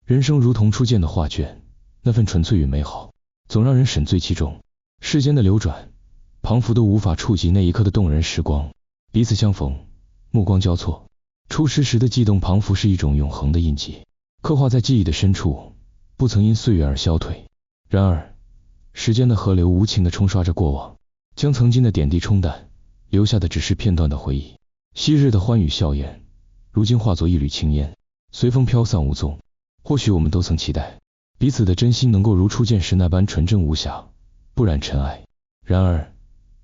人生如同初见的画卷，那份纯粹与美好，总让人沉醉其中。世间的流转，彷佛都无法触及那一刻的动人时光。彼此相逢，目光交错，初识时的悸动彷佛是一种永恒的印记，刻画在记忆的深处，不曾因岁月而消退。然而，时间的河流无情地冲刷着过往，将曾经的点滴冲淡，留下的只是片段的回忆。昔日的欢语笑颜，如今化作一缕青烟，随风飘散无踪。或许我们都曾期待彼此的真心能够如初见时那般纯真无瑕，不染尘埃。然而，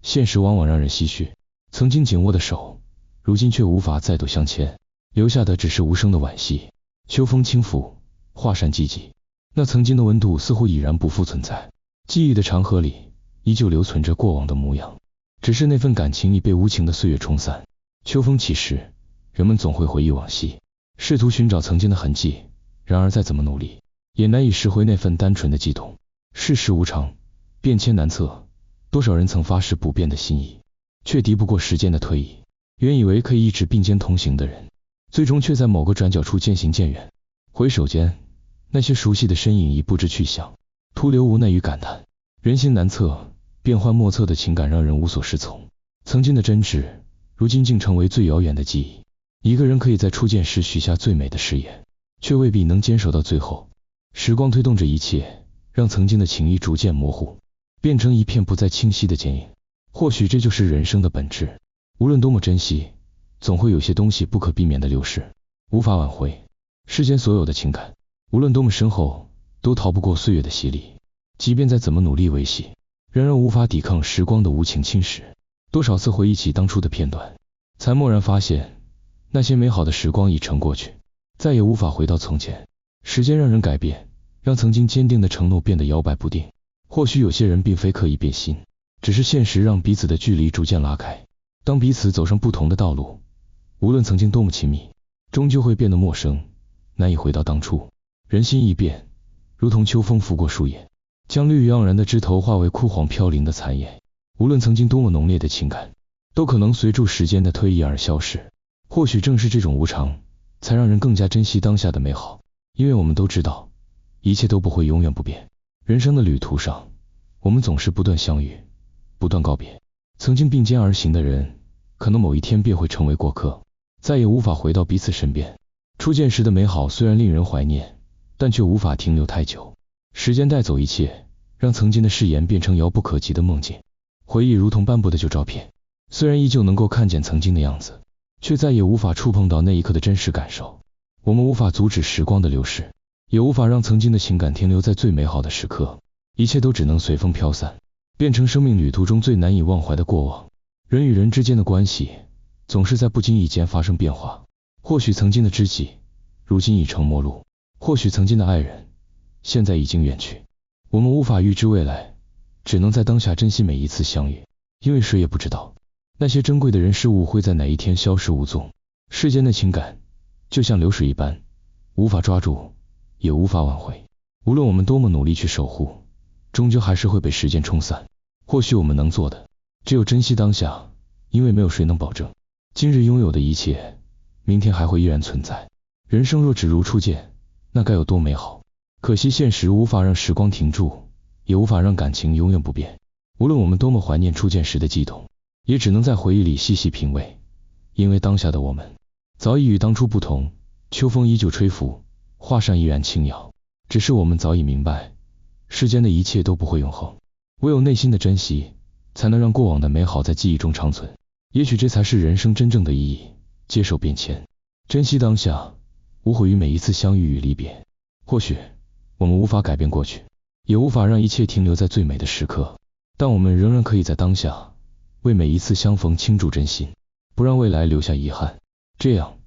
现实往往让人唏嘘，曾经紧握的手，如今却无法再度相牵，留下的只是无声的惋惜。秋风轻拂，画扇寂寂，那曾经的温度似乎已然不复存在。记忆的长河里，依旧留存着过往的模样，只是那份感情已被无情的岁月冲散。秋风起时，人们总会回忆往昔，试图寻找曾经的痕迹，然而再怎么努力，也难以拾回那份单纯的悸动。世事无常，变迁难测，多少人曾发誓不变的心意，却敌不过时间的推移。原以为可以一直并肩同行的人，最终却在某个转角处渐行渐远。回首间，那些熟悉的身影已不知去向，徒留无奈与感叹。人心难测，变幻莫测的情感让人无所适从。曾经的真挚，如今竟成为最遥远的记忆。一个人可以在初见时许下最美的誓言，却未必能坚守到最后。时光推动着一切，让曾经的情谊逐渐模糊，变成一片不再清晰的剪影。或许这就是人生的本质，无论多么珍惜，总会有些东西不可避免的流逝，无法挽回。世间所有的情感，无论多么深厚，都逃不过岁月的洗礼。即便再怎么努力维系，仍然无法抵抗时光的无情侵蚀。多少次回忆起当初的片段，才蓦然发现，那些美好的时光已成过去，再也无法回到从前。时间让人改变，让曾经坚定的承诺变得摇摆不定。或许有些人并非刻意变心，只是现实让彼此的距离逐渐拉开。当彼此走上不同的道路，无论曾经多么亲密，终究会变得陌生，难以回到当初。人心易变，如同秋风拂过树叶，将绿意盎然的枝头化为枯黄飘零的残叶。无论曾经多么浓烈的情感，都可能随着时间的推移而消逝。或许正是这种无常，才让人更加珍惜当下的美好。因为我们都知道，一切都不会永远不变。人生的旅途上，我们总是不断相遇，不断告别。曾经并肩而行的人，可能某一天便会成为过客，再也无法回到彼此身边。初见时的美好虽然令人怀念，但却无法停留太久。时间带走一切，让曾经的誓言变成遥不可及的梦境。回忆如同斑驳的旧照片，虽然依旧能够看见曾经的样子，却再也无法触碰到那一刻的真实感受。我们无法阻止时光的流逝，也无法让曾经的情感停留在最美好的时刻。一切都只能随风飘散，变成生命旅途中最难以忘怀的过往。人与人之间的关系，总是在不经意间发生变化。或许曾经的知己，如今已成陌路；或许曾经的爱人，现在已经远去。我们无法预知未来，只能在当下珍惜每一次相遇，因为谁也不知道，那些珍贵的人事物会在哪一天消失无踪。世间的情感，就像流水一般，无法抓住，也无法挽回。无论我们多么努力去守护，终究还是会被时间冲散。或许我们能做的，只有珍惜当下，因为没有谁能保证，今日拥有的一切，明天还会依然存在。人生若只如初见，那该有多美好。可惜现实无法让时光停住，也无法让感情永远不变。无论我们多么怀念初见时的悸动，也只能在回忆里细细品味，因为当下的我们，早已与当初不同。秋风依旧吹拂，画扇依然轻摇，只是我们早已明白，世间的一切都不会永恒，唯有内心的珍惜，才能让过往的美好在记忆中长存。也许这才是人生真正的意义，接受变迁，珍惜当下，无悔于每一次相遇与离别。或许我们无法改变过去，也无法让一切停留在最美的时刻，但我们仍然可以在当下，为每一次相逢倾注真心，不让未来留下遗憾。这样，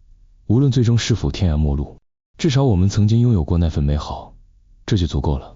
无论最终是否天涯陌路，至少我们曾经拥有过那份美好，这就足够了。